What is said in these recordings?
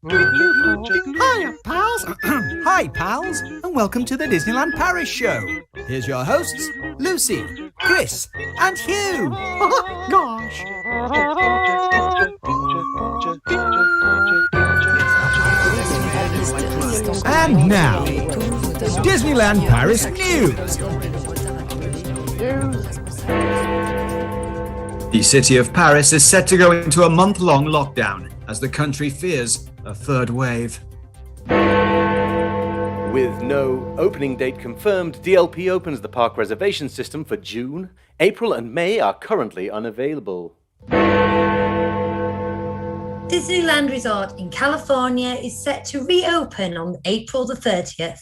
Hi, pals. Hi, pals, and welcome to the Disneyland Paris Show. Here's your hosts, Lucy, Chris, and Hugh. Gosh. And now, Disneyland Paris News. The city of Paris is set to go into a month-long lockdown as the country fears a third wave. With no opening date confirmed, DLP opens the park reservation system for June. April and May are currently unavailable. Disneyland Resort in California is set to reopen on April the 30th.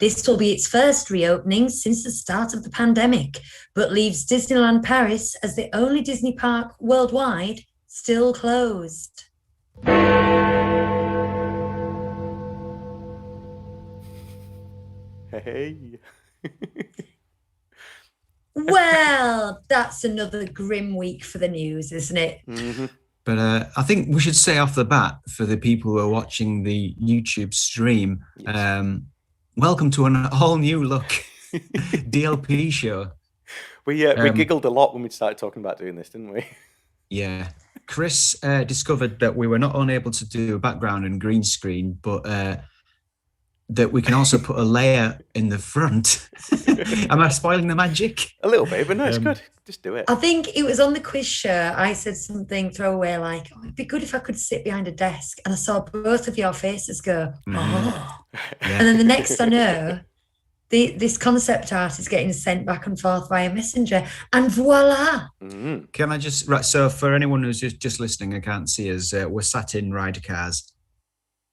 This will be its first reopening since the start of the pandemic, but leaves Disneyland Paris as the only Disney park worldwide still closed. Hey. Well, that's another grim week for the news, isn't it? Mm-hmm. But I think we should say off the bat, for the people who are watching the YouTube stream, Yes. welcome to an all-new look DLP show. We giggled a lot when we started talking about doing this, didn't we? Yeah. Chris discovered that we were not only able to do a background and green screen, but that we can also put a layer in the front. Am I spoiling the magic? A little bit, but no, it's good. Just do it. I think it was on the quiz show. I said something throwaway like, it'd be good if I could sit behind a desk. And I saw both of your faces go, oh. Yeah. And then the next I know, this concept art is getting sent back and forth via messenger. And voila. Mm-hmm. Can I just, right, so for anyone who's just listening and can't see us, we're sat in ride cars.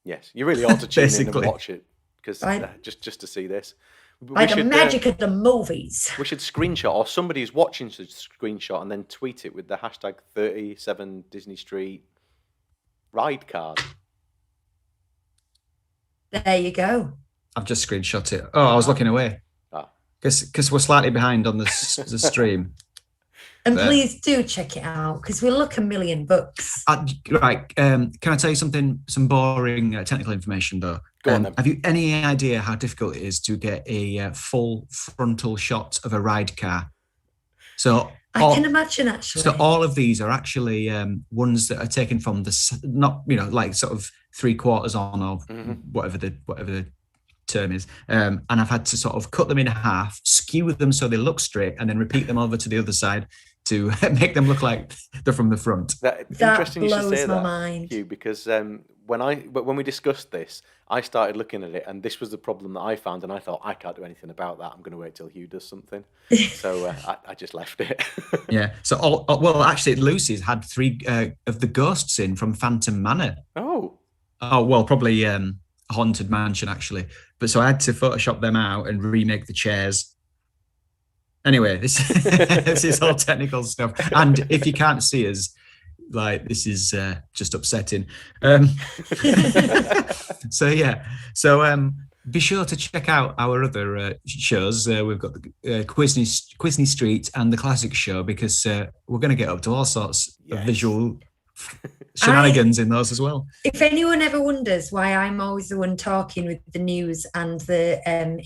Yes, you really ought to tune in Basically. and watch it, because Right. just to see this. By the magic of the movies. We should screenshot, or somebody who's watching should screenshot and then tweet it with the hashtag 37 Disney Street ride card. There you go. I've just screenshot it. Oh, I was looking away. Ah. Because we're slightly behind on the stream. And There. please do check it out, because we look $1,000,000. Right, can I tell you some boring technical information though? Go on then. Have you any idea how difficult it is to get a full frontal shot of a ride car? So I can imagine, actually. So all of these are actually ones that are taken from not like sort of 3/4 on or whatever the term is, and I've had to sort of cut them in half, skew them so they look straight, and then repeat them over to the other side to make them look like they're from the front. That Interesting you should blows say my that, mind. Hugh, because when we discussed this, I started looking at it, and this was the problem that I found, and I thought, I can't do anything about that. I'm going to wait till Hugh does something. So I just left it. Yeah. So well, actually, Lucy's had 3 of the ghosts in from Phantom Manor. Oh, Well, probably Haunted Mansion actually. But so I had to Photoshop them out and remake the chairs. Anyway, this is all technical stuff. And if you can't see us, like, this is just upsetting. So yeah. So be sure to check out our other shows. We've got the Quisney Street and the Classic Show, because we're going to get up to all sorts of visual shenanigans in those as well. If anyone ever wonders why I'm always the one talking with the news and the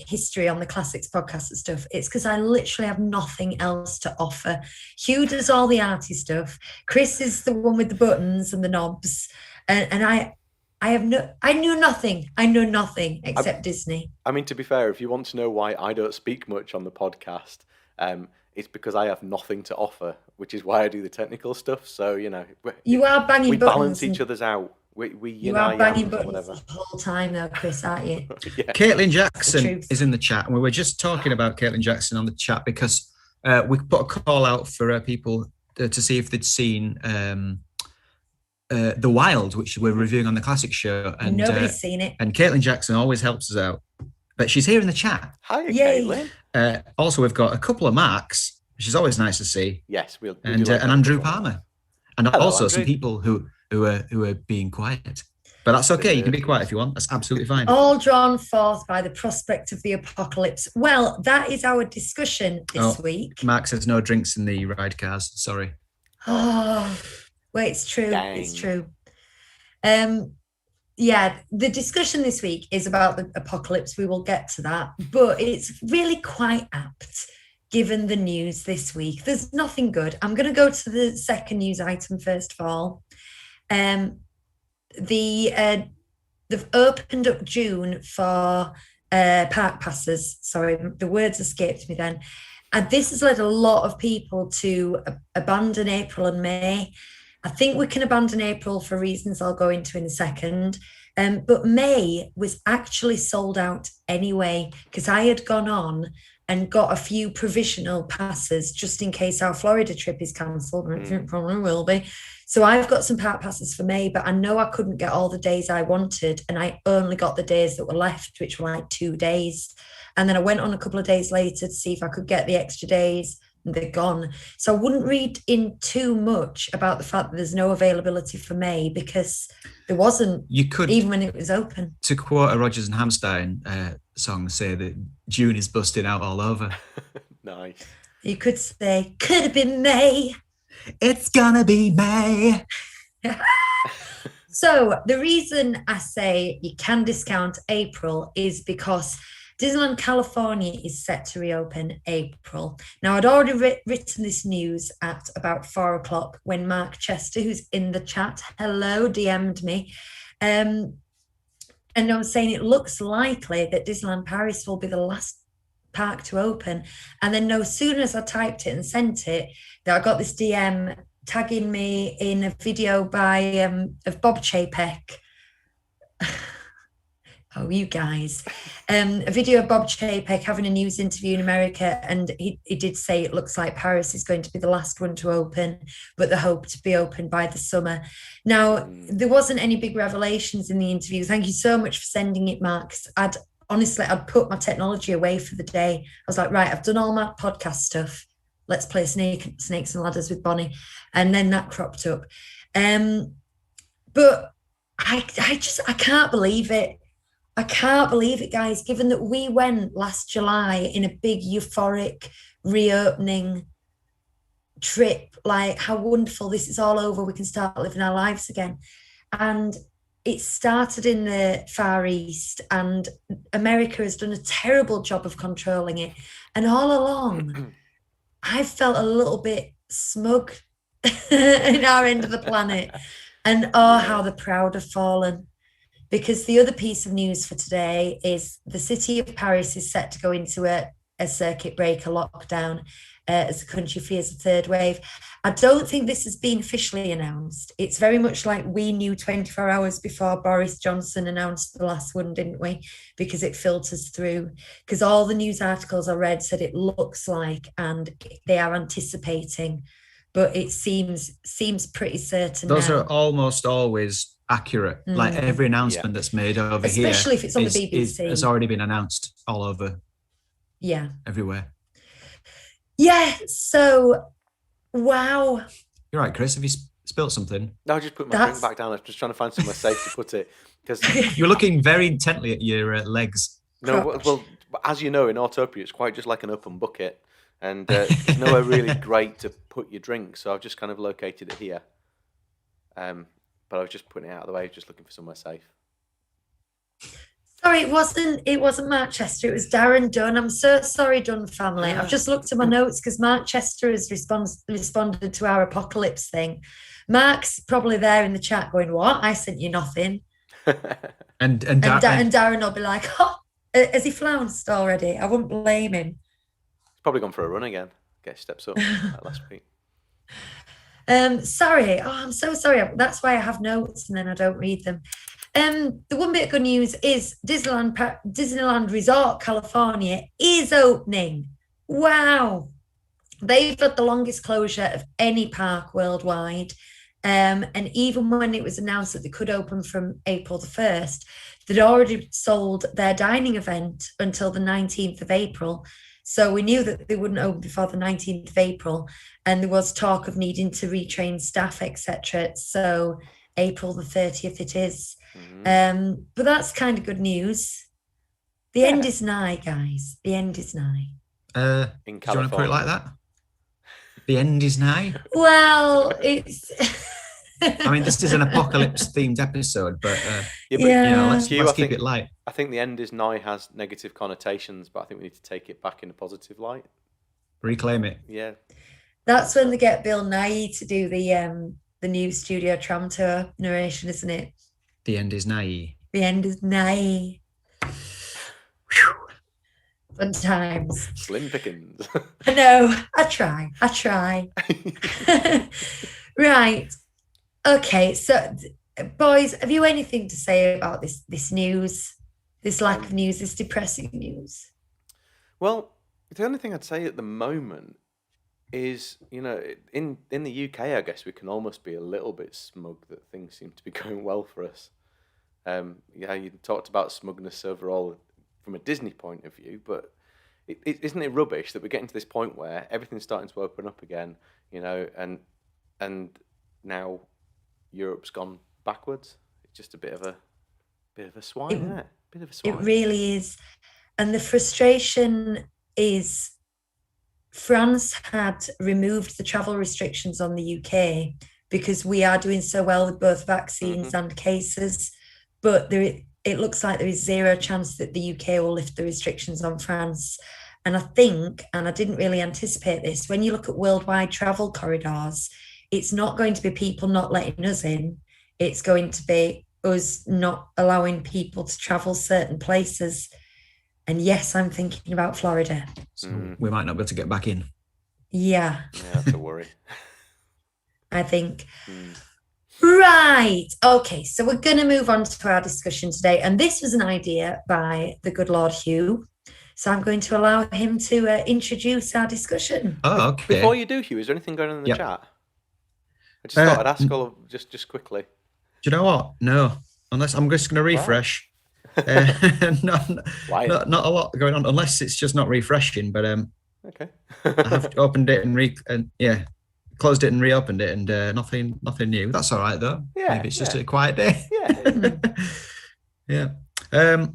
history on the Classics podcast and stuff, it's because I literally have nothing else to offer. Hugh does all the arty stuff. Chris is the one with the buttons and the knobs, and I knew nothing. I know nothing except Disney. I mean, to be fair, if you want to know why I don't speak much on the podcast, it's because I have nothing to offer, which is why I do the technical stuff. So, You are banging we buttons. balance each other's out. You are banging buttons the whole time, though, Chris, aren't you? Yeah. Caitlin Jackson is in the chat, and we were just talking about Caitlin Jackson on the chat because we put a call out for people to see if they'd seen The Wild, which we're reviewing on the Classic Show. And Nobody's seen it. And Caitlin Jackson always helps us out. But she's here in the chat. Hi, Yay. Caitlin. Also, we've got a couple of Marks, which is always nice to see. Yes, we'll And do like that Andrew as well. Palmer. And Hello, also Andrew. some people who are being quiet. But that's okay. You can be quiet if you want. That's absolutely fine. All drawn forth by the prospect of the apocalypse. Well, that is our discussion this week. Mark says no drinks in the ride cars. Sorry. Oh, well, it's true. Dang. It's true. the discussion this week is about the apocalypse. We will get to that, but it's really quite apt given the news this week. There's nothing good. I'm going to go to the second news item first of all. They've opened up June for park passes. Sorry, the words escaped me then. And this has led a lot of people to abandon April and May. I think we can abandon April for reasons I'll go into in a second. But May was actually sold out anyway, because I had gone on and got a few provisional passes just in case our Florida trip is cancelled, which it probably will be. So I've got some park passes for May, but I know I couldn't get all the days I wanted, and I only got the days that were left, which were like 2 days. And then I went on a couple of days later to see if I could get the extra days. They're gone. So I wouldn't read in too much about the fact that there's no availability for May, because there wasn't. You could, even when it was open. To quote a Rodgers and Hammerstein song, say that June is busting out all over. Nice. You could say, could have been May. It's gonna be May. So the reason I say you can discount April is because Disneyland California is set to reopen April. Now, I'd already written this news at about 4:00 when Mark Chester, who's in the chat, hello, DM'd me. And I was saying it looks likely that Disneyland Paris will be the last park to open. And then no sooner as I typed it and sent it, that I got this DM tagging me in a video by of Bob Chapek. Oh, you guys. A video of Bob Chapek having a news interview in America, and he did say it looks like Paris is going to be the last one to open, but they hope to be open by the summer. Now, there wasn't any big revelations in the interview. Thank you so much for sending it, Mark. I'd put my technology away for the day. I was like, right, I've done all my podcast stuff. Let's play Snakes and Ladders with Bonnie. And then that cropped up. But I can't believe it. I can't believe it, guys, given that we went last July in a big euphoric reopening trip, like how wonderful, this is all over, we can start living our lives again. And it started in the Far East, and America has done a terrible job of controlling it. And all along, I felt a little bit smug in our end of the planet. And how the proud have fallen. Because the other piece of news for today is the city of Paris is set to go into a circuit breaker lockdown as the country fears a third wave. I don't think this has been officially announced. It's very much like we knew 24 hours before Boris Johnson announced the last one, didn't we? Because it filters through. Because all the news articles I read said it looks like, and they are anticipating, but it seems pretty certain. Those are almost always accurate. Like every announcement that's made over especially here, especially if it's on the BBC, has already been announced all over. Yeah, everywhere. Yeah. So, wow. You're right, Chris. Have you spilt something? No, I just put my drink back down. I was just trying to find somewhere safe to put it. Because you're looking very intently at your legs. No, well, as you know, in Autopia, it's quite just like an open bucket, and there's nowhere really great to put your drink. So I've just kind of located it here. But I was just putting it out of the way, just looking for somewhere safe. Sorry, it wasn't Mark Chester, it was Darren Dunn. I'm so sorry, Dunn family. I've just looked at my notes because Mark Chester has responded to our apocalypse thing. Mark's probably there in the chat going, what? I sent you nothing. and Darren will be like, oh, has he flounced already? I wouldn't blame him. He's probably gone for a run again. Get steps up like last week. Sorry. Oh, I'm so sorry. That's why I have notes and then I don't read them. The one bit of good news is Disneyland Resort California is opening. Wow. They've had the longest closure of any park worldwide. And even when it was announced that they could open from April the 1st, they'd already sold their dining event until the 19th of April. So we knew that they wouldn't open before the 19th of April. And there was talk of needing to retrain staff, etc. So April the 30th it is. Mm-hmm. But that's kind of good news. The end is nigh, guys. The end is nigh. In California. Do you want to put it like that? The end is nigh? Well, it's... I mean, this is an apocalypse-themed episode, but let's keep it light. I think the end is nigh has negative connotations, but I think we need to take it back in a positive light. Reclaim it. Yeah. That's when they get Bill Nye to do the new studio tram tour narration, isn't it? The end is nigh. The end is nigh. Fun times. Slim pickings. I know. I try. Right. Okay. So, boys, have you anything to say about this news? This lack of news, this depressing news? Well, the only thing I'd say at the moment is, in the UK, I guess we can almost be a little bit smug that things seem to be going well for us. You talked about smugness overall from a Disney point of view, but isn't it rubbish that we're getting to this point where everything's starting to open up again, and now Europe's gone backwards? It's just a bit of a swine, isn't it? Bit of a swine. It really is. And the frustration is France had removed the travel restrictions on the UK because we are doing so well with both vaccines and cases, but it looks like there is zero chance that the UK will lift the restrictions on France. And I think, and I didn't really anticipate this, when you look at worldwide travel corridors, it's not going to be people not letting us in. It's going to be us not allowing people to travel certain places. And yes, I'm thinking about Florida. So we might not be able to get back in. Yeah. Yeah, that's a worry. I think. Right. Okay. So we're going to move on to our discussion today. And this was an idea by the good Lord Hugh. So I'm going to allow him to introduce our discussion. Oh, okay. Before you do, Hugh, is there anything going on in the chat? I just thought I'd ask all of just quickly. Do you know what? No. Unless I'm just going to refresh. Not a lot going on, unless it's just not refreshing. But okay. I have opened it and closed it and reopened it, and nothing new. That's all right though. Yeah. Maybe it's just a quiet day. Yeah. Yeah.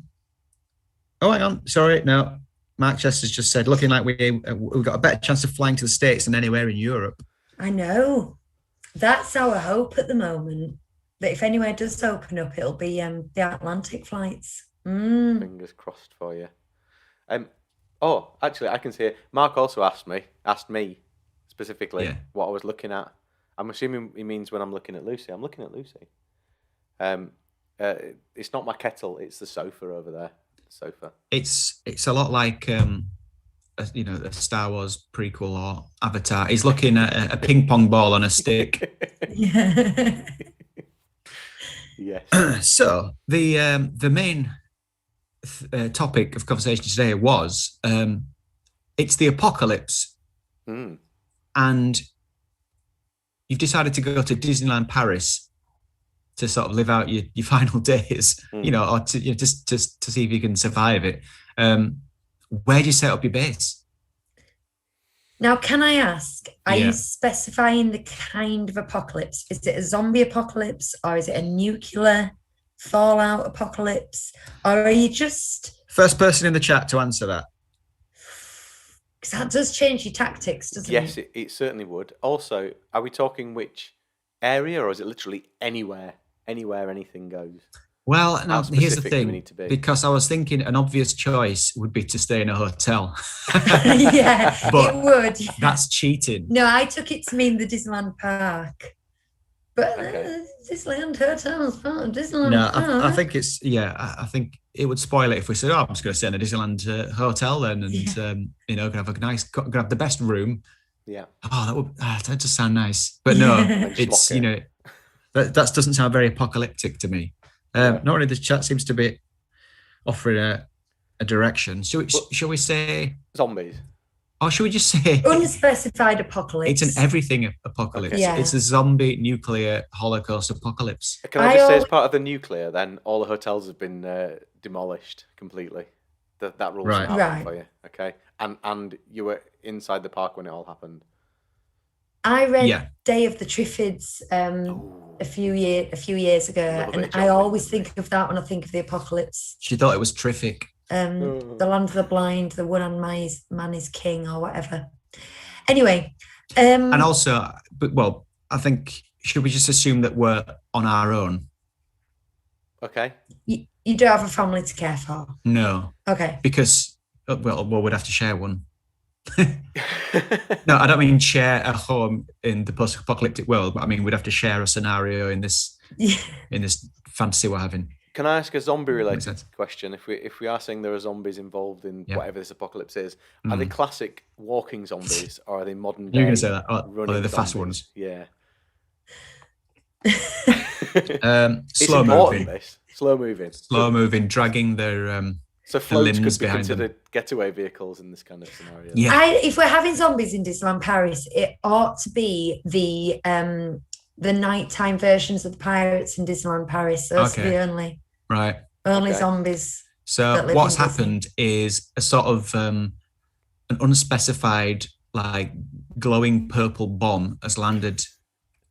Oh, hang on. Sorry. No. Mark Chester's just said, looking like we've got a better chance of flying to the States than anywhere in Europe. I know. That's our hope at the moment. That if anywhere does open up, it'll be the Atlantic flights. Fingers crossed for you. Actually, I can see it. Mark also asked me specifically what I was looking at. I'm assuming he means when I'm looking at Lucy. I'm looking at Lucy. It's not my kettle. It's the sofa over there. Sofa. It's a lot like a Star Wars prequel or Avatar. He's looking at a ping pong ball on a stick. Yeah. Yes. So the main topic of conversation today was it's the apocalypse, and you've decided to go to Disneyland Paris to sort of live out your final days, or to just to see if you can survive it. Where do you set up your base? Now, can I ask, are you specifying the kind of apocalypse? Is it a zombie apocalypse, or is it a nuclear fallout apocalypse? Or are you just... First person in the chat to answer that. Because that does change your tactics, doesn't it? Yes, it certainly would. Also, are we talking which area, or is it literally anywhere anything goes? Well, now here's the thing, because I was thinking an obvious choice would be to stay in a hotel. Yeah, but it would. Yeah. That's cheating. No, I took it to mean the Disneyland Park. But Disneyland Hotel's part of Disneyland Park. I think it's, I think it would spoil it if we said, I'm just going to stay in a Disneyland hotel then and, gonna have the best room. Yeah. Oh, that just sound nice. But no, it's, that doesn't sound very apocalyptic to me. Not only the chat seems to be offering a direction. Shall we say zombies? Or should we just say unspecified apocalypse? It's an everything apocalypse. Okay. Yeah. It's a zombie nuclear Holocaust apocalypse. Can I just say, as part of the nuclear, then all the hotels have been demolished completely. That rules out for you, okay? And you were inside the park when it all happened. I read Day of the Triffids a few years ago, and I always think of that when I think of the apocalypse. She thought it was terrific. The land of the blind, the one man is king, or whatever. Anyway, and also, I think should we just assume that we're on our own? Okay. You don't have a family to care for? No. Okay. Because, well, we'd have to share one. No, I don't mean share a home in the post-apocalyptic world, but I mean we'd have to share a scenario in this fantasy we're having. Can I ask a zombie-related question? If we are saying there are zombies involved in whatever this apocalypse is, are they classic walking zombies or are they modern day? You're going to say that? Or they're the fast ones? Yeah. Slow moving. Slow moving, dragging their so floats limbs could be behind considered them. getaway vehicles in this kind of scenario. Yeah. If we're having zombies in Disneyland Paris, it ought to be the nighttime versions of the pirates in Disneyland Paris. Those are the only zombies. So what's happened is a sort of an unspecified, like, glowing purple bomb has landed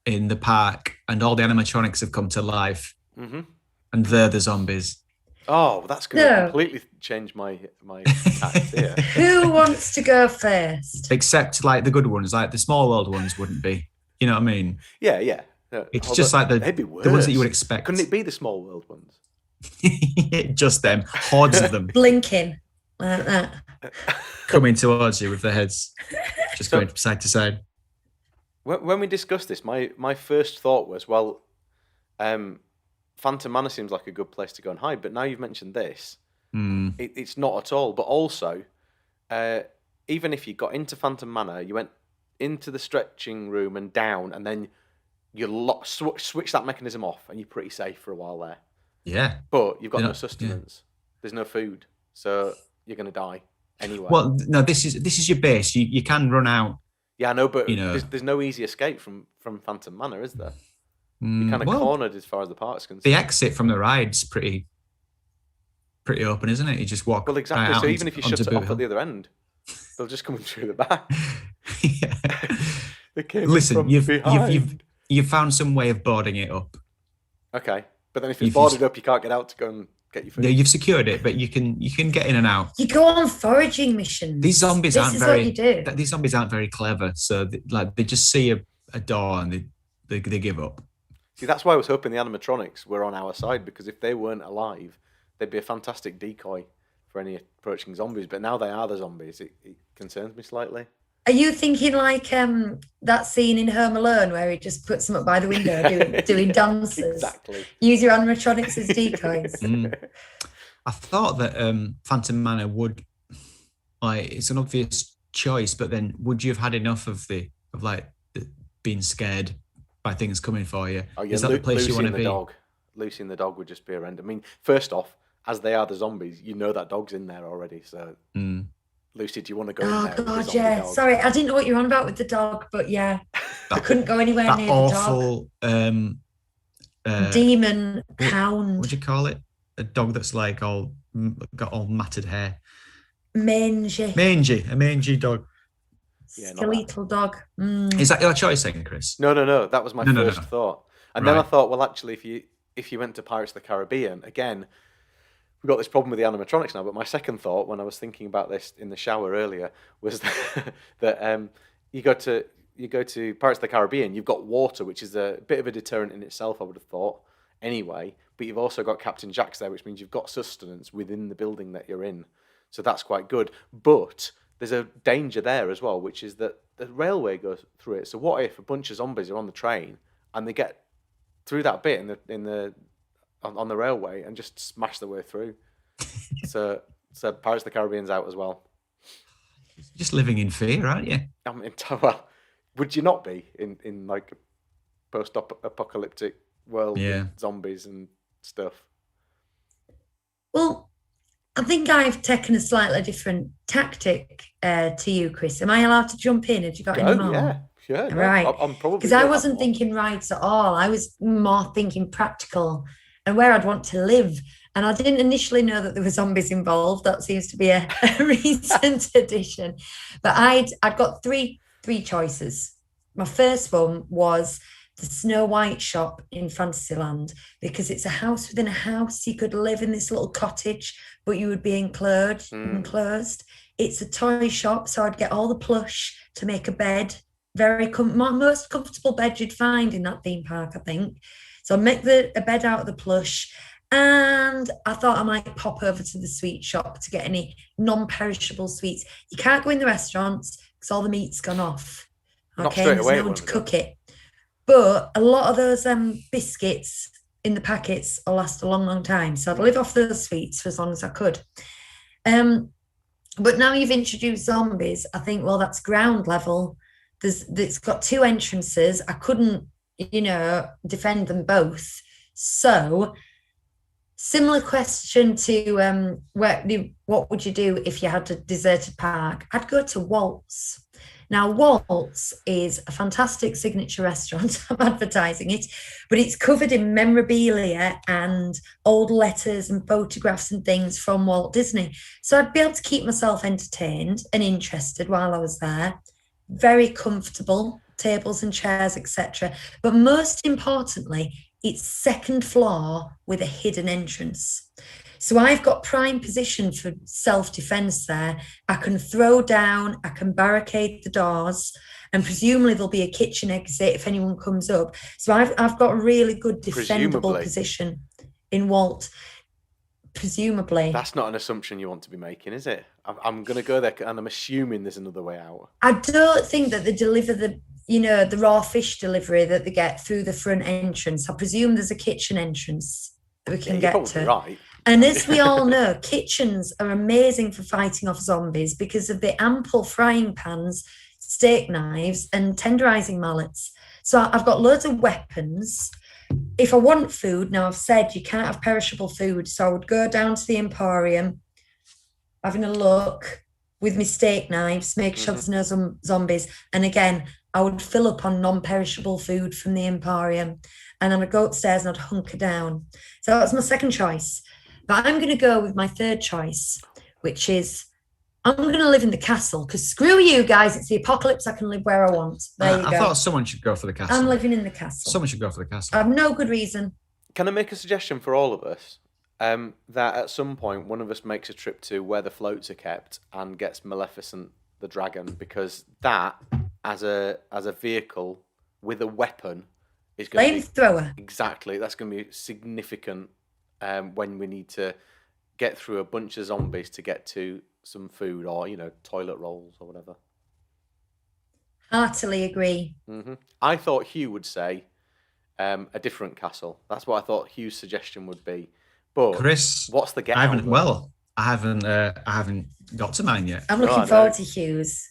in the park, and all the animatronics have come to life, and they're the zombies. Oh, that's going to completely change my tact here. Who wants to go first? Except, like, the good ones, like the small world ones wouldn't be. You know what I mean? Yeah. No, it's just like the ones that you would expect. Couldn't it be the small world ones? Just them, hordes of them. Blinking like that. Coming towards you with their heads just going side to side. When we discussed this, my first thought was, well, Phantom Manor seems like a good place to go and hide, but now you've mentioned this, it's not at all. But also, even if you got into Phantom Manor, you went into the stretching room and down, and then you switch that mechanism off, and you're pretty safe for a while there. Yeah. But you've got no sustenance. There's no food, so you're going to die anyway. Well, no, this is your base. You can run out. Yeah, I know, but there's no easy escape from Phantom Manor, is there? You're kind of cornered as far as the park's concerned. The exit from the ride's pretty open, isn't it? You just walk. Well, exactly. So even if you shut it off Hill. at the other end, they'll just come through the back. Yeah. Listen, you've found some way of boarding it up. Okay, but then if it's boarded up, you can't get out to go and get your food. Yeah, you've secured it, but you can get in and out. You go on foraging missions. These zombies What you do. These zombies aren't very clever, so they just see a door and they give up. See, that's why I was hoping the animatronics were on our side, because if they weren't alive, they'd be a fantastic decoy for any approaching zombies. But now they are the zombies. It concerns me slightly. Are you thinking like that scene in Home Alone where he just puts them up by the window doing dances? Exactly. Use your animatronics as decoys. I thought that Phantom Manor would, like, it's an obvious choice, but then would you have had enough of being scared by things coming for you? Oh, yeah, is that the place you want to be? Lucy and the dog would just be around. I mean, first off, as they are the zombies, you know that dog's in there already. So, Lucy, do you want to go in there? Oh, God, yeah. Dog? Sorry, I didn't know what you were on about with the dog, but yeah. I couldn't go anywhere near awful, the dog. Demon hound. What do you call it? A dog that's like got all matted hair. Mangy. A mangy dog. Yeah, skeletal dog. Is that your choice then, Chris? No. That was my first thought. And then I thought, well, actually, if you went to Pirates of the Caribbean, again, we've got this problem with the animatronics now, but my second thought when I was thinking about this in the shower earlier was that you go to Pirates of the Caribbean, you've got water, which is a bit of a deterrent in itself, I would have thought, anyway, but you've also got Captain Jack's there, which means you've got sustenance within the building that you're in. So that's quite good. But there's a danger there as well, which is that the railway goes through it. So what if a bunch of zombies are on the train and they get through that bit on the railway and just smash their way through? So Pirates of the Caribbean's out as well. Just living in fear, aren't you? I mean, well, would you not be in like a post-apocalyptic world with zombies and stuff? Well, I think I've taken a slightly different tactic to you, Chris. Am I allowed to jump in? Have you got any more? Yeah. Right. I'm probably because I wasn't thinking rides at all. I was more thinking practical and where I'd want to live. And I didn't initially know that there were zombies involved. That seems to be a recent addition. But I'd got three choices. My first one was the Snow White shop in Fantasyland, because it's a house within a house. You could live in this little cottage, but you would be enclosed. It's a toy shop, so I'd get all the plush to make a bed very most comfortable bed you'd find in that theme park, I think. So I make a bed out of the plush, and I thought I might pop over to the sweet shop to get any non-perishable sweets. You can't go in the restaurants because all the meat's gone off. Okay, Not straight away, there's no one to cook it. But a lot of those biscuits in the packets will last a long, long time. So I'd live off those sweets for as long as I could. But now you've introduced zombies, I think, well, that's ground level. It's got 2 entrances. I couldn't, defend them both. So similar question to what would you do if you had a deserted park? I'd go to Walt's. Now, Walt's is a fantastic signature restaurant. I'm advertising it, but it's covered in memorabilia and old letters and photographs and things from Walt Disney. So I'd be able to keep myself entertained and interested while I was there. Very comfortable, tables and chairs, etc. But most importantly, it's 2nd floor with a hidden entrance. So I've got prime position for self-defense there. I can throw down, I can barricade the doors, and presumably there'll be a kitchen exit if anyone comes up. So I've got a really good defendable position in Walt. Presumably. That's not an assumption you want to be making, is it? I'm going to go there, and I'm assuming there's another way out. I don't think that they deliver the raw fish delivery that they get through the front entrance. I presume there's a kitchen entrance that we can get to. Right. And as we all know, kitchens are amazing for fighting off zombies because of the ample frying pans, steak knives, and tenderizing mallets. So I've got loads of weapons. If I want food, now I've said you can't have perishable food, so I would go down to the Emporium, having a look with my steak knives, make sure there's no zombies. And again, I would fill up on non-perishable food from the Emporium, and then I'd go upstairs and I'd hunker down. So that's my second choice. But I'm going to go with my third choice, which is I'm going to live in the castle because screw you guys. It's the apocalypse. I can live where I want. There you go. I thought someone should go for the castle. I'm living in the castle. Someone should go for the castle. I have no good reason. Can I make a suggestion for all of us? That at some point one of us makes a trip to where the floats are kept and gets Maleficent the dragon, because that as a vehicle with a weapon is going to be flamethrower. Exactly. That's going to be significant when we need to get through a bunch of zombies to get to some food or, toilet rolls or whatever. Heartily agree. I thought Hugh would say a different castle. That's what I thought Hugh's suggestion would be. But Chris, what's the get? I haven't got to mine yet. I'm looking forward to Hugh's.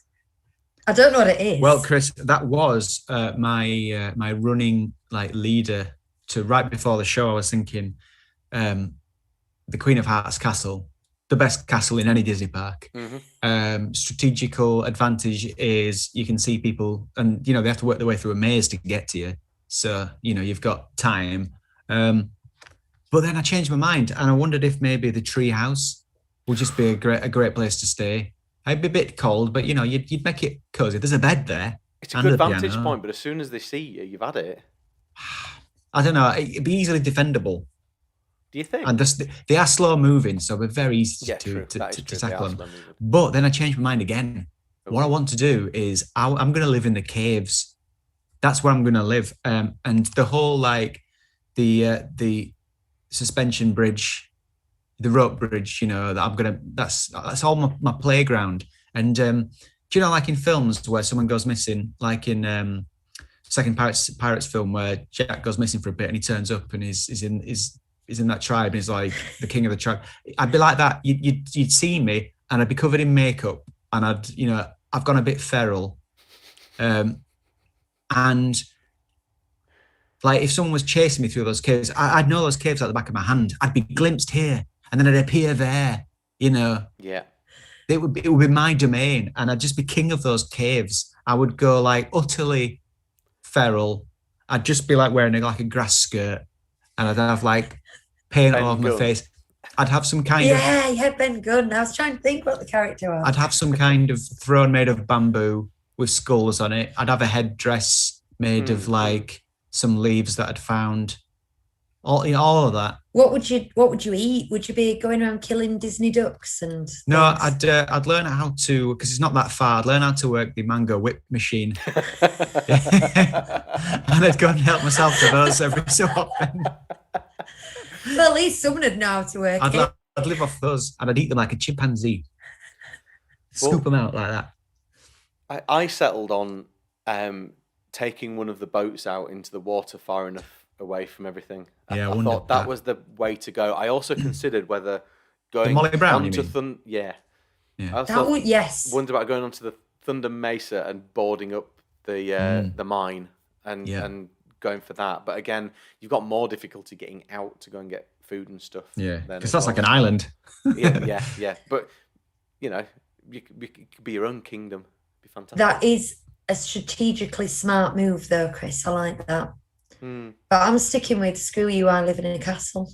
I don't know what it is. Well, Chris, that was my running leader to right before the show. I was thinking the Queen of Hearts castle, the best castle in any Disney park. Strategical advantage is you can see people, and they have to work their way through a maze to get to you. So you've got time. But then I changed my mind, and I wondered if maybe the tree house would just be a great place to stay. I'd be a bit cold, but you'd make it cozy. There's a bed there. It's a good vantage point, but as soon as they see you, you've had it. I don't know. It'd be easily defendable. Do you think? And they are slow moving, so they're very easy to tackle them. But then I changed my mind again. Okay. What I want to do is I'm going to live in the caves. That's where I'm going to live. And the whole the suspension bridge, the rope bridge, that's all my playground. And do you know, like in films where someone goes missing, like in second Pirates film where Jack goes missing for a bit and he turns up and is in that tribe and he's like the king of the tribe. I'd be like that. You'd see me and I'd be covered in makeup and I've gone a bit feral. And like if someone was chasing me through those caves, I'd know those caves at the back of my hand. I'd be glimpsed here and then I'd appear there, Yeah. It would be my domain and I'd just be king of those caves. I would go utterly feral. I'd just be wearing a grass skirt and I'd have paint all over my face. I'd have some kind of... Yeah, Ben Gunn. I was trying to think what the character was. I'd have some kind of throne made of bamboo with skulls on it. I'd have a headdress made of some leaves that I'd found. all of that. What would you eat? Would you be going around killing Disney ducks and things? No, I'd learn how to, because it's not that far. I'd learn how to work the mango whip machine, and I'd go and help myself to those every so often. Well, at least someone would know how to work it. I'd live off those, and I'd eat them like a chimpanzee. Scoop them out like that. I settled on taking one of the boats out into the water far enough away from everything. Yeah, I thought that was the way to go. I also considered whether going Molly Brown, onto yeah. Wondered about going onto the Thunder Mesa and boarding up the mine and going for that. But again, you've got more difficulty getting out to go and get food and stuff. Yeah, because that's like an island. yeah. But you know, you could be your own kingdom. It'd be fantastic. That is a strategically smart move, though, Chris. I like that. But I'm sticking with screw you, I live in a castle.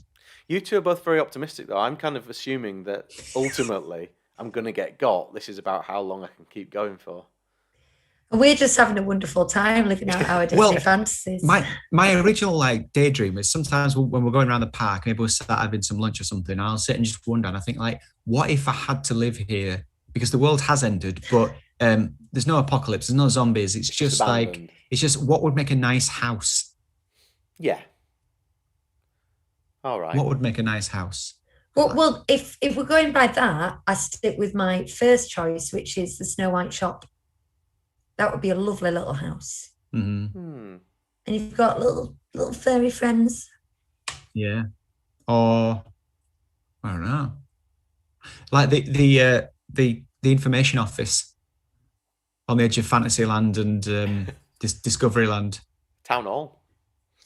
You two are both very optimistic, though. I'm kind of assuming that ultimately I'm going to get got. This is about how long I can keep going for. We're just having a wonderful time living out our Disney fantasies. My original daydream is sometimes when we're going around the park, maybe we'll start having some lunch or something, I'll sit and just wonder, and I think what if I had to live here? Because the world has ended, but there's no apocalypse, there's no zombies. It's just abandoned. It's just what would make a nice house? Yeah. All right. What would make a nice house? Well, if we're going by that, I stick with my first choice, which is the Snow White shop. That would be a lovely little house. Mm-hmm. And you've got little furry friends. Yeah. Or I don't know. Like the information office on the edge of Fantasyland and Discoveryland. Town Hall.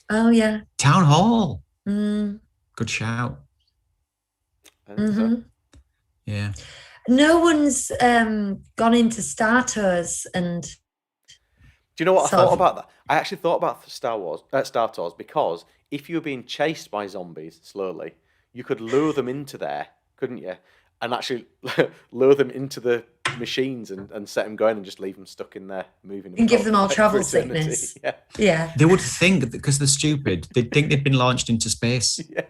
Oh yeah. Town Hall. Good shout. Mm-hmm. Yeah. No one's gone into Star Tours and. Do you know what I thought about that? I actually thought about Star Tours because if you were being chased by zombies slowly, you could lure them into there, couldn't you? And actually lure them into the machines and set them going and just leave them stuck in there moving. And give them all travel sickness. Yeah. They would think, because they're stupid, they'd think they'd been launched into space. Yeah.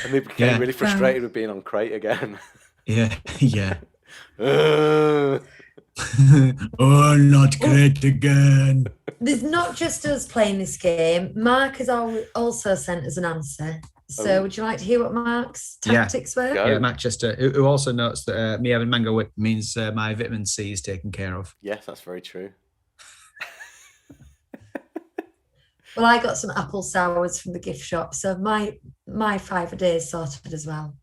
And they became really frustrated with being on crate again. Yeah. Oh, not crate again. There's not just us playing this game. Mark has also sent us an answer. So would you like to hear what Mark's tactics were? Yeah, Matt Chester, who also notes that me having mango whip means my vitamin C is taken care of. Yes, that's very true. Well, I got some apple sours from the gift shop, so my 5 a day is sorted as well.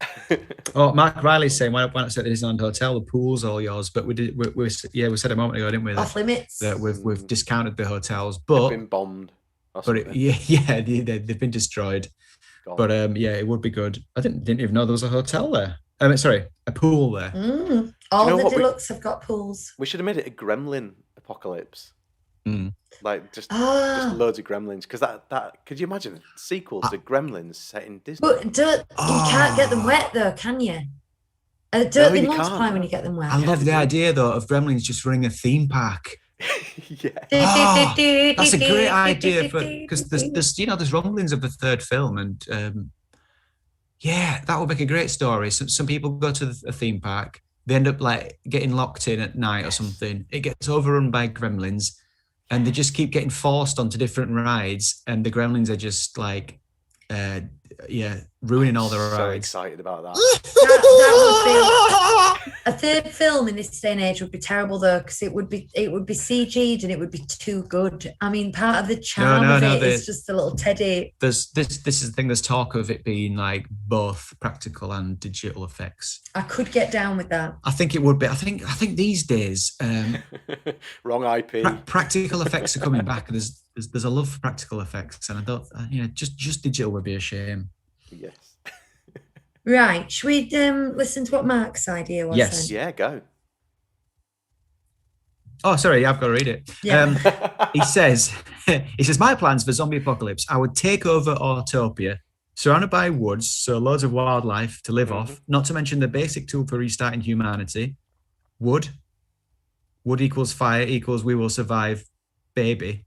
Oh, Mark Riley's saying, why not set the Disneyland Hotel? The pool's all yours, but we said a moment ago, didn't we? Off limits. That we've discounted the hotels, but they've been bombed. They've been destroyed. Gone. But it would be good. I didn't even know there was a hotel there. A pool there. All the deluxe have got pools. We should have made it a gremlin apocalypse. Like just loads of gremlins, because that could you imagine a sequel to Gremlins set in Disney? But you can't get them wet though, can you? Don't they multiply when you get them wet? I love the idea though of Gremlins just running a theme park. That's a great idea because there's rumblings of the third film, and that would make a great story. Some people go to a theme park, they end up like getting locked in at night or something. It gets overrun by gremlins, and they just keep getting forced onto different rides, and the gremlins are just like ruining all their rides. So excited about that. That would be a third film in this day and age would be terrible though, because it would be CG'd and it would be too good. I mean, part of the charm of it is just the little teddy. This is the thing. There's talk of it being like both practical and digital effects. I could get down with that. I think it would be. I think these days, wrong IP. Practical effects are coming back. There's a love for practical effects, and I don't. Just digital would be a shame. Yes. Right. Should we listen to what Mark's idea was? Yes. Then? Yeah, go. Oh, sorry, I've got to read it. Yeah. He says, my plans for zombie apocalypse. I would take over Autopia, surrounded by woods, so loads of wildlife to live off, not to mention the basic tool for restarting humanity. Wood equals fire equals we will survive, baby.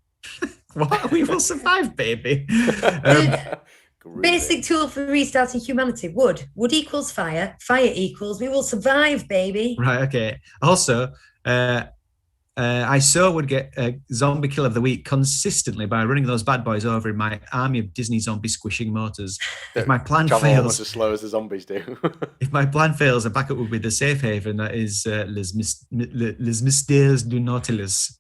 What? We will survive, baby. Basic tool for restarting humanity. Wood equals fire. Fire equals we will survive, baby. Right. Okay. Also, I would get a zombie kill of the week consistently by running those bad boys over in my army of Disney zombie squishing motors. If my plan Travel fails, almost as slow as the zombies do. if my plan fails, a backup would be the safe haven that is Les Mystères du Nautilus.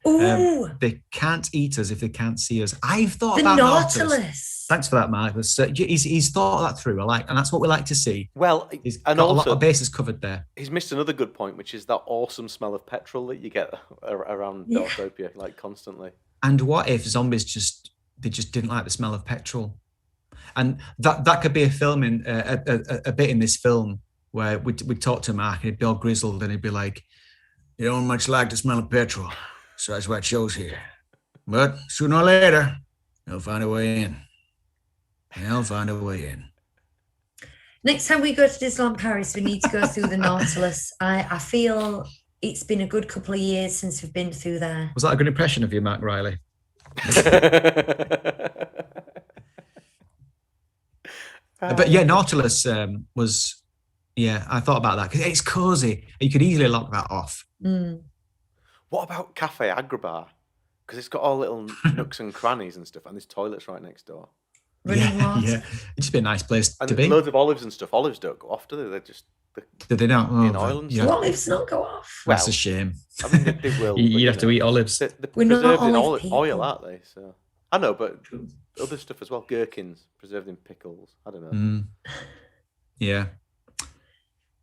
They can't eat us if they can't see us. I've thought about Nautilus. Thanks for that, Marcus. He's thought that through. And that's what we like to see. Well, he's and got also, a lot of bases covered there. He's missed another good point, which is that awesome smell of petrol that you get around Deltopia, like constantly. And what if zombies just didn't like the smell of petrol? And that could be a film a bit in this film where we'd talk to Mark and he'd be all grizzled and he'd be like, "You don't much like the smell of petrol, so that's why it shows here. But sooner or later, they'll find a way in. They'll find a way in." Next time we go to Disneyland Paris, we need to go through the Nautilus. I feel it's been a good couple of years since we've been through there. Was that a good impression of you, Mark Riley? But yeah, Nautilus was, I thought about that because it's cozy. You could easily lock that off. What about Cafe Agribar? Because it's got all little nooks and crannies and stuff, and there's toilets right next door. Yeah, it'd just be a nice place to be. Loads of olives and stuff. Olives don't go off, do they? They're just... Do they not? In oil and stuff. Olives not go off. Well, that's a shame. I mean, they will. You'd have to eat olives. They're preserved in oil, aren't they? So I know, but other stuff as well. Gherkins preserved in pickles. I don't know. Yeah.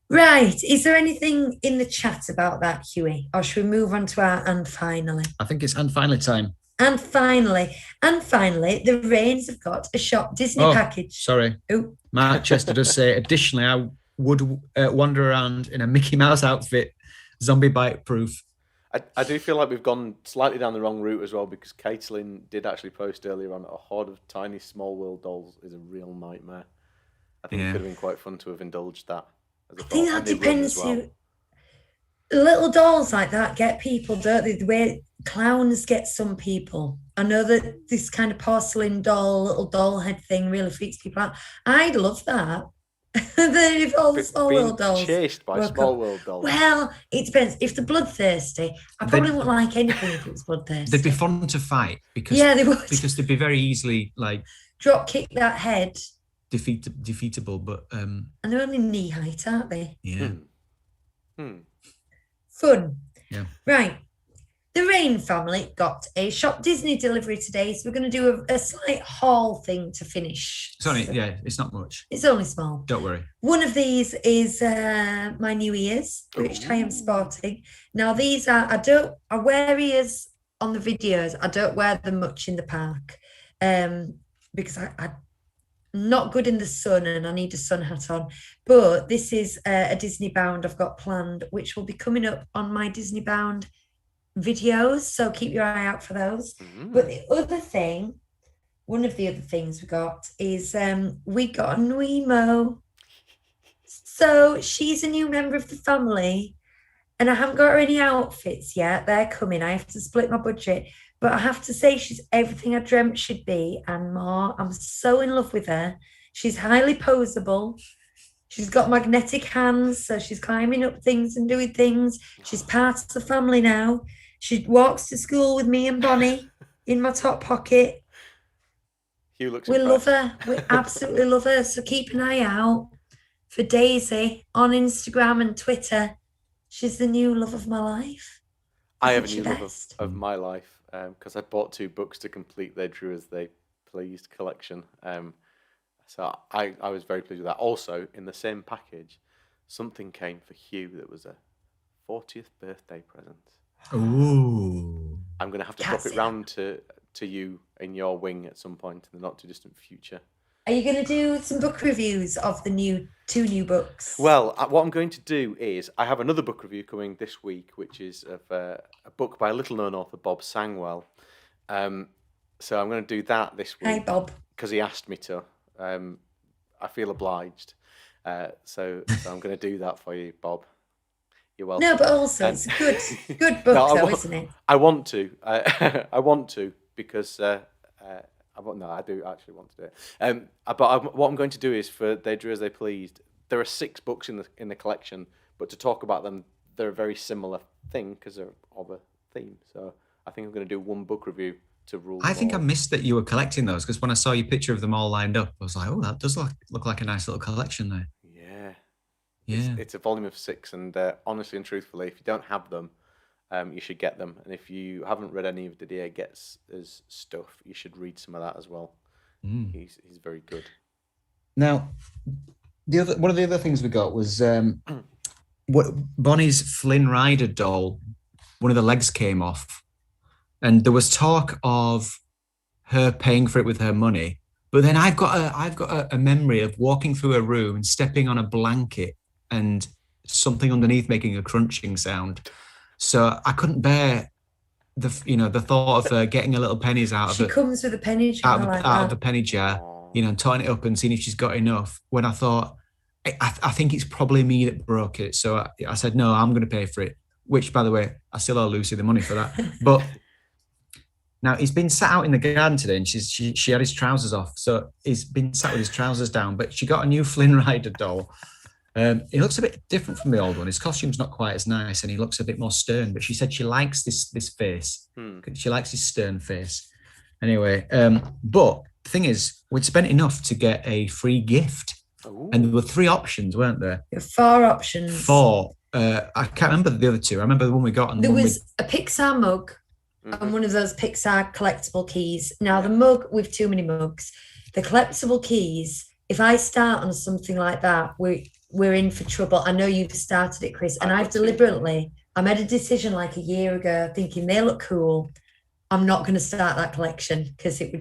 Right. Is there anything in the chat about that, Huey? Or should we move on to our and finally? I think it's and finally time. And finally, the Rains have got a Shop Disney package. Sorry. Mark Chester does say, additionally, I would wander around in a Mickey Mouse outfit, zombie bite proof. I do feel like we've gone slightly down the wrong route as well, because Caitlin did actually post earlier on a horde of tiny Small World dolls is a real nightmare. I think it could have been quite fun to have indulged that. I think that depends who... Little dolls like that get people, don't they? The way clowns get some people. I know that this kind of porcelain doll, little doll head thing really freaks people out. I'd love that. Then if all the Small World dolls chased by Small World dolls. Well, it depends. If they're bloodthirsty, I probably wouldn't like anything if it was bloodthirsty. They'd be fun to fight because they would. Because they'd be very easily drop kick that head. Defeatable, but and they're only knee height, aren't they? Yeah. Fun. Yeah. Right. The Rain family got a Shop Disney delivery today, so we're going to do a slight haul thing to finish. It's not much. It's only small. Don't worry. One of these is my new ears, which I am sporting. Now these are, I wear ears on the videos. I don't wear them much in the park because I'm not good in the sun and I need a sun hat on. But this is a Disney Bound I've got planned, which will be coming up on my Disney Bound videos, so keep your eye out for those. But one of the other things we got is we got a Nuimo. So she's a new member of the family and I haven't got her any outfits yet. They're coming. I have to split my budget, but I have to say she's everything I dreamt she'd be and more. I'm so in love with her. She's highly poseable. She's got magnetic hands, so she's climbing up things and doing things. She's part of the family now. She walks to school with me and Bonnie in my top pocket. Hugh looks We impressed. love her. We absolutely love her. So keep an eye out for Daisy on Instagram and Twitter. She's the new love of my life. I have a new love of my life because I bought 2 books to complete their Drew as They Pleased collection. So I was very pleased with that. Also, in the same package, something came for Hugh that was a 40th birthday present. Ooh. I'm going to have to drop it round to you in your wing at some point in the not too distant future. Are you going to do some book reviews of the 2 new books? Well, what I'm going to do is I have another book review coming this week, which is of a book by a little-known author, Bob Sangwell. So I'm going to do that this week. Hi, Bob. Because he asked me to. I feel obliged. So I'm going to do that for you, Bob. You're welcome. No, but also it's a good book, isn't it? I want to. I want to because No, I do actually want to do it. What I'm going to do is, for They Drew As They Pleased, there are 6 books in the collection, but to talk about them, they're a very similar thing because they're of a theme. So I think I'm going to do one book review to rule. I think I missed that you were collecting those, because when I saw your picture of them all lined up, I was like, oh, that does look like a nice little collection there. Yeah. It's a volume of 6, and honestly and truthfully, if you don't have them, you should get them. And if you haven't read any of Didier Get's stuff, you should read some of that as well. He's very good. Now, one of the other things we got was Bonnie's Flynn Rider doll. One of the legs came off, and there was talk of her paying for it with her money. But then I've got a memory of walking through a room and stepping on a blanket and something underneath making a crunching sound. So I couldn't bear the thought of getting a little pennies out of it. She comes with a penny jar out of a penny jar, and totting it up and seeing if she's got enough. When I thought, I think it's probably me that broke it. So I said, no, I'm going to pay for it. Which, by the way, I still owe Lucy the money for that. But now he's been sat out in the garden today, and she had his trousers off. So he's been sat with his trousers down. But she got a new Flynn Rider doll. He looks a bit different from the old one. His costume's not quite as nice, and he looks a bit more stern. But she said she likes this face. She likes his stern face. Anyway, but the thing is, we'd spent enough to get a free gift. Ooh. And there were 3 options, weren't there? 4 options. 4. I can't remember the other 2. I remember the one we got. And there was a Pixar mug and one of those Pixar collectible keys. Now, the mug, we've too many mugs. The collectible keys, if I start on something like that, we're in for trouble. I know you've started it, Chris, and I made a decision like a year ago thinking they look cool. I'm not going to start that collection because it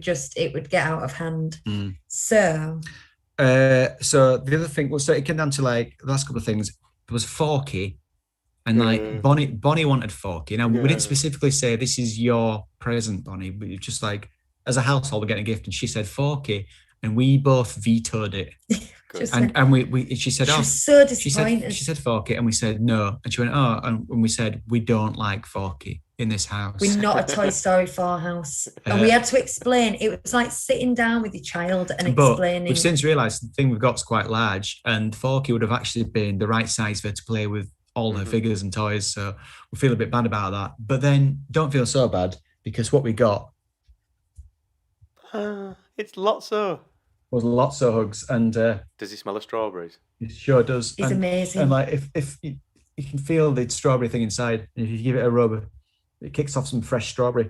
would get out of hand. So the other thing was, so it came down to like the last couple of things. There was Forky, and like Bonnie wanted Forky. Now we didn't specifically say this is your present, Bonnie, but it's just like as a household we're getting a gift, and she said Forky, and we both vetoed it. She said, she was so disappointed. She said Forky, and we said no, and she went, oh, and we said we don't like Forky in this house. We're not a Toy Story 4 house. And we had to explain. It was like sitting down with your child and explaining. We've since realised the thing we've got is quite large, and Forky would have actually been the right size for her to play with all her figures and toys. So we feel a bit bad about that. But then don't feel so bad, because what we got... it's Lotso. Was Lotso hugs. And does he smell of strawberries? He sure does. He's amazing. And like if you can feel the strawberry thing inside, and if you give it a rub, it kicks off some fresh strawberry.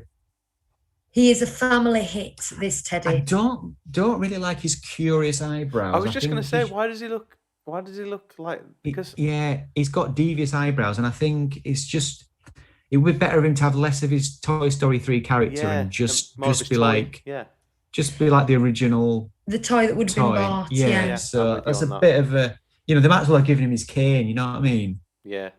He is a family hit, this Teddy. I don't really like his curious eyebrows. I was just going to say, why does he look like... Because he's got devious eyebrows, and I think it's just... It would be better of him to have less of his Toy Story 3 character and just be like... Just be like the original... The toy that would have been bought. Yeah. So that's a bit of a... they might as well have given him his cane, you know what I mean? Yeah.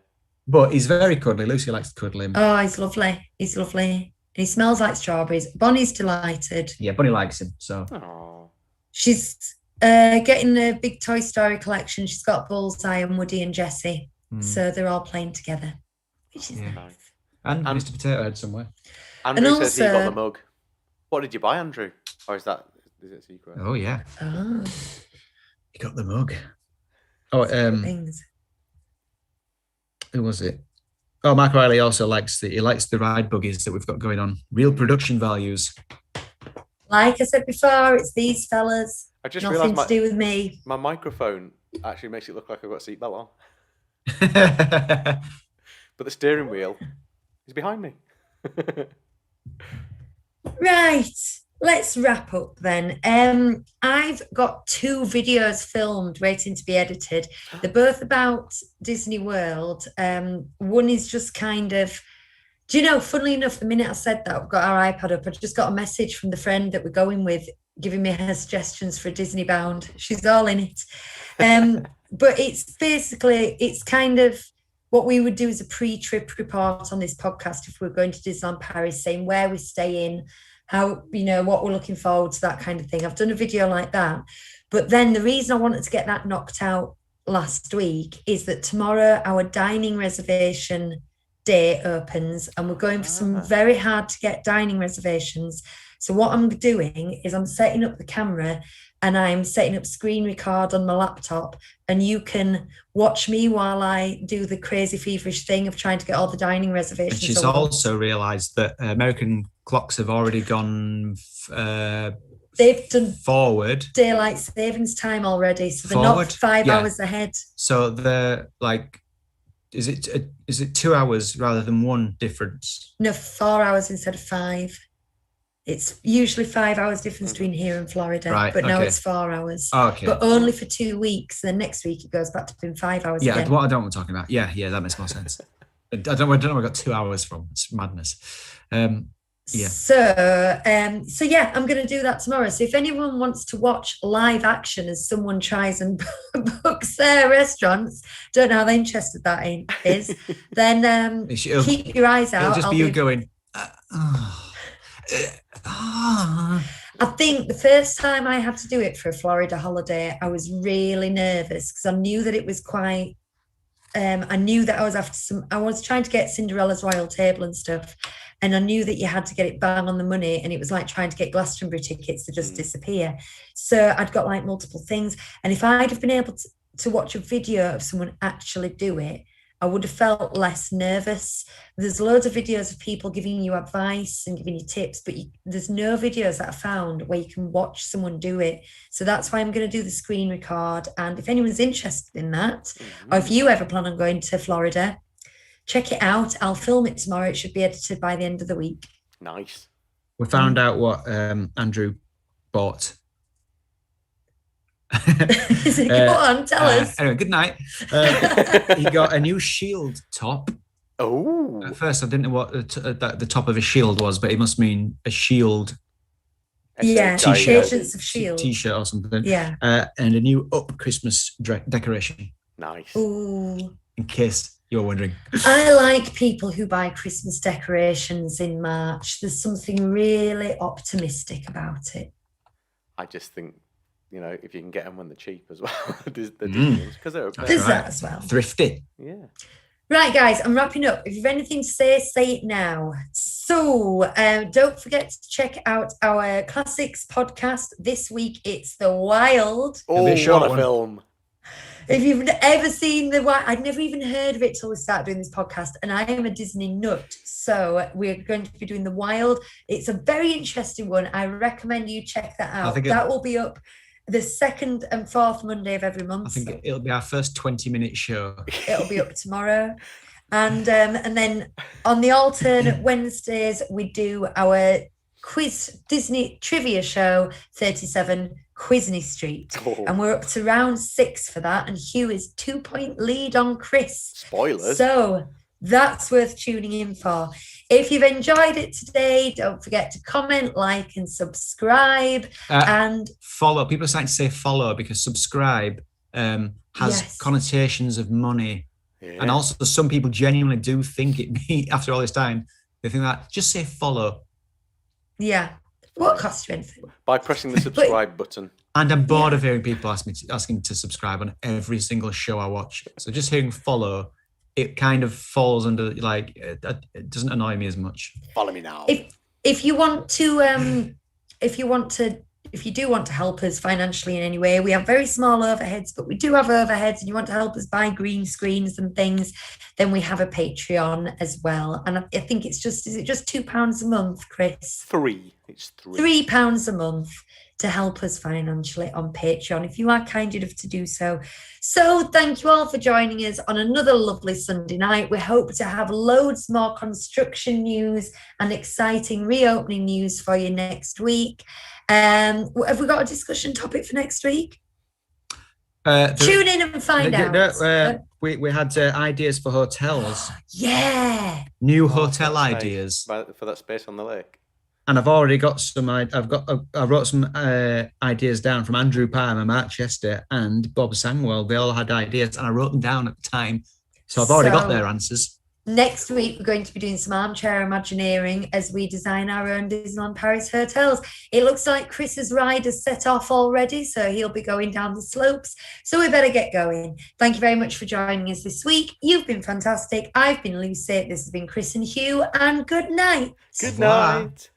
But he's very cuddly. Lucy likes to cuddle him. Oh, he's lovely. He's lovely. And he smells like strawberries. Bonnie's delighted. Yeah, Bonnie likes him. So she's getting a big Toy Story collection. She's got Bullseye and Woody and Jessie. So they're all playing together, which is nice. And Mr. Potato Head somewhere. Andrew says he got the mug. What did you buy, Andrew? Or is it a secret? Oh, yeah. Oh. He got the mug. Oh, things. Who was it? Oh, Mark Riley also likes the ride buggies that we've got going on. Real production values. Like I said before, it's these fellas. I just nothing to do with me. My microphone actually makes it look like I've got a seatbelt on. But the steering wheel is behind me. Right. Let's wrap up then. I've got 2 videos filmed waiting to be edited. They're both about Disney World. One is just kind of, funnily enough, the minute I said that, I've got our iPad up, I just got a message from the friend that we're going with, giving me her suggestions for a Disney bound. She's all in it. But it's kind of what we would do as a pre-trip report on this podcast if we're going to Disneyland Paris, saying where we stay in, how, what we're looking forward to, that kind of thing. I've done a video like that. But then the reason I wanted to get that knocked out last week is that tomorrow our dining reservation day opens, and we're going for some very hard to get dining reservations. So what I'm doing is I'm setting up the camera and I'm setting up screen record on my laptop, and you can watch me while I do the crazy feverish thing of trying to get all the dining reservations. And she's also realised that American clocks have already gone they've done forward daylight savings time already, so they're forward? not 5 hours ahead. So they're like, is it 2 hours rather than one difference? No, 4 hours instead of 5. It's usually 5 hours difference between here and Florida, right, but now it's 4 hours. Okay. But only for 2 weeks. Then next week it goes back to being 5 hours. Yeah, again. what I don't want to talk about. Yeah, that makes more sense. I don't know where I got 2 hours from. It's madness. Yeah. So yeah, I'm going to do that tomorrow. So if anyone wants to watch live action as someone tries and books their restaurants, don't know how interested that is, then keep your eyes out. It'll just be you going. I think the first time I had to do it for a Florida holiday, I was really nervous because I knew that it was quite. I knew that I was I was trying to get Cinderella's Royal Table and stuff, and I knew that you had to get it bang on the money, and it was like trying to get Glastonbury tickets to just disappear. So I'd got like multiple things, and if I'd have been able to watch a video of someone actually do it, I would have felt less nervous. There's loads of videos of people giving you advice and giving you tips, but there's no videos that I found where you can watch someone do it. So that's why I'm going to do the screen record. And if anyone's interested in that, or if you ever plan on going to Florida, check it out. I'll film it tomorrow. It should be edited by the end of the week. Nice. We found out what Andrew bought. Go on, tell us. Anyway, good night. He got a new shield top. Oh. At first, I didn't know what the top of a shield was, but it must mean a shield. Yeah, T-shirt. Agents of Shield. T-shirt or something. Yeah. And a new up Christmas decoration. Nice. Ooh. In case you're wondering. I like people who buy Christmas decorations in March. There's something really optimistic about it. I just think, if you can get them when they're cheap as well, the Disney ones, because they're There's that as well. Thrifty. Yeah. Right, guys, I'm wrapping up. If you've anything to say it now. So don't forget to check out our Classics podcast. This week, it's The Wild. Oh, what a film. If you've ever seen The Wild, I'd never even heard of it till we started doing this podcast, and I am a Disney nut. So we're going to be doing The Wild. It's a very interesting one. I recommend you check that out. That will be up the 2nd and 4th Monday of every month. I think it'll be our first 20-minute show. It'll be up tomorrow. And then on the alternate Wednesdays, we do our quiz Disney trivia show, 37 Quizney Street. Oh. And we're up to round 6 for that. And Hugh is 2-point lead on Chris. Spoilers. So that's worth tuning in for. If you've enjoyed it today, don't forget to comment, like, and subscribe. And follow. People are starting to say follow because subscribe has connotations of money. Yeah. And also some people genuinely do think it, after all this time, they think that just say follow. Yeah. Won't cost you anything. By pressing the subscribe button. And I'm bored of hearing people asking to subscribe on every single show I watch. So just hearing follow, it kind of falls under, it doesn't annoy me as much. Follow me now. If you want to, if you do want to help us financially in any way, we have very small overheads, but we do have overheads, and you want to help us buy green screens and things, then we have a Patreon as well. And I think is it just £2 a month, Chris? 3. It's 3. £3 a month to help us financially on Patreon, if you are kind enough to do so. So thank you all for joining us on another lovely Sunday night. We hope to have loads more construction news and exciting reopening news for you next week. Have we got a discussion topic for next week? Tune in and find out. We had ideas for hotels. Yeah. New hotel ideas. For that space on the lake. And I've already got some. I wrote some ideas down from Andrew Palmer, Mark Chester, and Bob Sangwell. They all had ideas, and I wrote them down at the time. So I've already got their answers. Next week, we're going to be doing some armchair imagineering as we design our own Disneyland Paris hotels. It looks like Chris's ride has set off already, so he'll be going down the slopes. So we better get going. Thank you very much for joining us this week. You've been fantastic. I've been Lucy. This has been Chris and Hugh, and good night. Good night.